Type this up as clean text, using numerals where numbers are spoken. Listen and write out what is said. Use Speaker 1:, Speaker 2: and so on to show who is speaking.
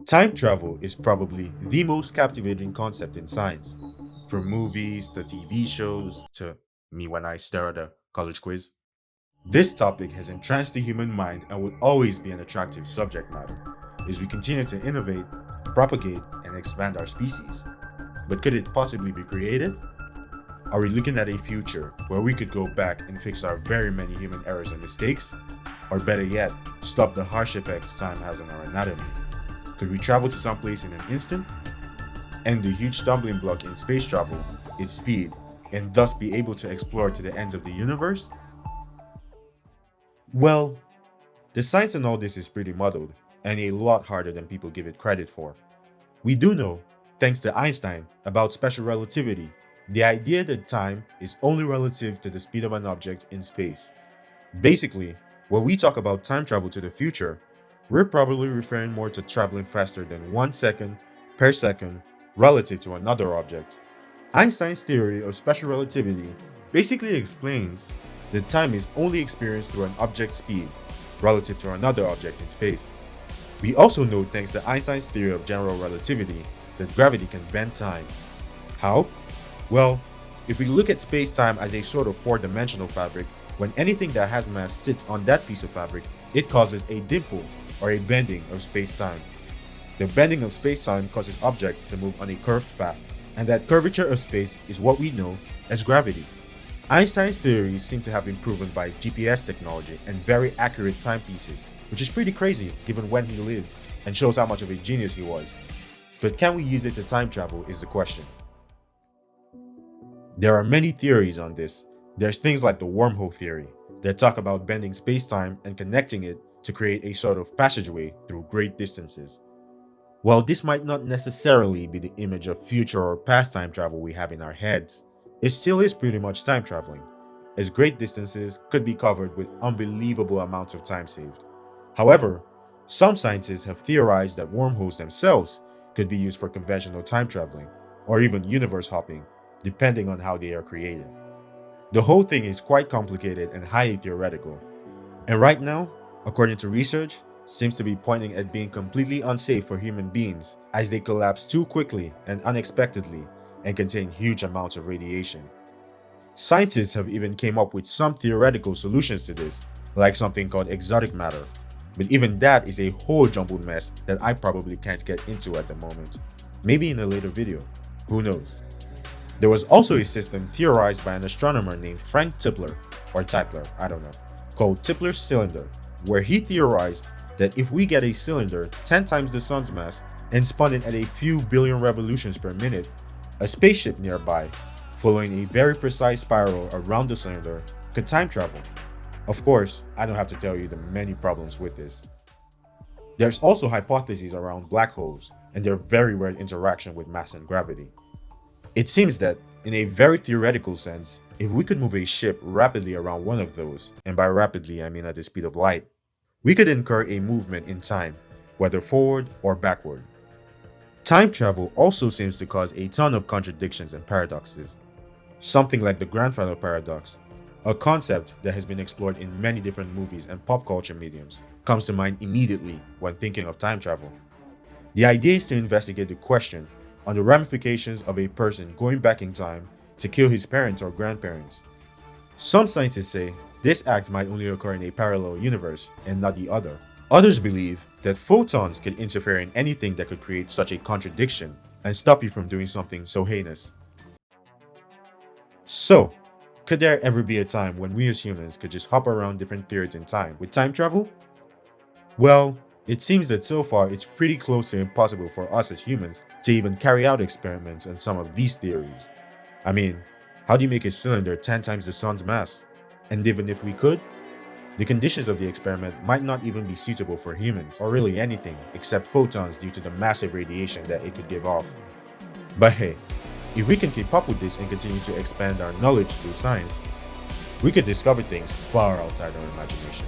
Speaker 1: Time travel is probably the most captivating concept in science, from movies to TV shows to me when I stare at a college quiz. This topic has entranced the human mind and will always be an attractive subject matter as we continue to innovate, propagate, and expand our species. But could it possibly be created? Are we looking at a future where we could go back and fix our very many human errors and mistakes? Or better yet, stop the harsh effects time has on our anatomy? Could we travel to some place in an instant? End the huge stumbling block in space travel, its speed, and thus be able to explore to the ends of the universe? Well, the science in all this is pretty muddled, and a lot harder than people give it credit for. We do know, thanks to Einstein, about special relativity, the idea that time is only relative to the speed of an object in space. Basically, when we talk about time travel to the future, we're probably referring more to traveling faster than 1 second per second relative to another object. Einstein's theory of special relativity basically explains that time is only experienced through an object's speed relative to another object in space. We also know, thanks to Einstein's theory of general relativity, that gravity can bend time. How? Well, if we look at space-time as a sort of four-dimensional fabric, when anything that has mass sits on that piece of fabric, it causes a dimple or a bending of space-time. The bending of space-time causes objects to move on a curved path, and that curvature of space is what we know as gravity. Einstein's theories seem to have been proven by GPS technology and very accurate timepieces, which is pretty crazy given when he lived and shows how much of a genius he was. But can we use it to time travel is the question. There are many theories on this. There's things like the wormhole theory that talk about bending space-time and connecting it to create a sort of passageway through great distances. While this might not necessarily be the image of future or past time travel we have in our heads, it still is pretty much time traveling, as great distances could be covered with unbelievable amounts of time saved. However, some scientists have theorized that wormholes themselves could be used for conventional time traveling, or even universe hopping, depending on how they are created. The whole thing is quite complicated and highly theoretical, and right now, according to research, seems to be pointing at being completely unsafe for human beings as they collapse too quickly and unexpectedly and contain huge amounts of radiation. Scientists have even came up with some theoretical solutions to this, like something called exotic matter, but even that is a whole jumbled mess that I probably can't get into at the moment. Maybe in a later video, who knows. There was also a system theorized by an astronomer named Frank Tipler, or Tipler, I don't know, called Tipler's cylinder, where he theorized that if we get a cylinder 10 times the sun's mass and spun it at a few billion revolutions per minute, a spaceship nearby, following a very precise spiral around the cylinder, could time travel. Of course, I don't have to tell you the many problems with this. There's also hypotheses around black holes and their very weird interaction with mass and gravity. It seems that, in a very theoretical sense, if we could move a ship rapidly around one of those, and by rapidly I mean at the speed of light, we could incur a movement in time, whether forward or backward. Time travel also seems to cause a ton of contradictions and paradoxes. Something like the grandfather paradox, a concept that has been explored in many different movies and pop culture mediums, comes to mind immediately when thinking of time travel. The idea is to investigate the question on the ramifications of a person going back in time to kill his parents or grandparents. Some scientists say this act might only occur in a parallel universe and not the other. Others believe that photons can interfere in anything that could create such a contradiction and stop you from doing something so heinous. So, could there ever be a time when we as humans could just hop around different periods in time with time travel? Well, it seems that so far it's pretty close to impossible for us as humans to even carry out experiments on some of these theories. I mean, how do you make a cylinder 10 times the sun's mass? And even if we could, the conditions of the experiment might not even be suitable for humans or really anything except photons due to the massive radiation that it could give off. But hey, if we can keep up with this and continue to expand our knowledge through science, we could discover things far outside our imagination.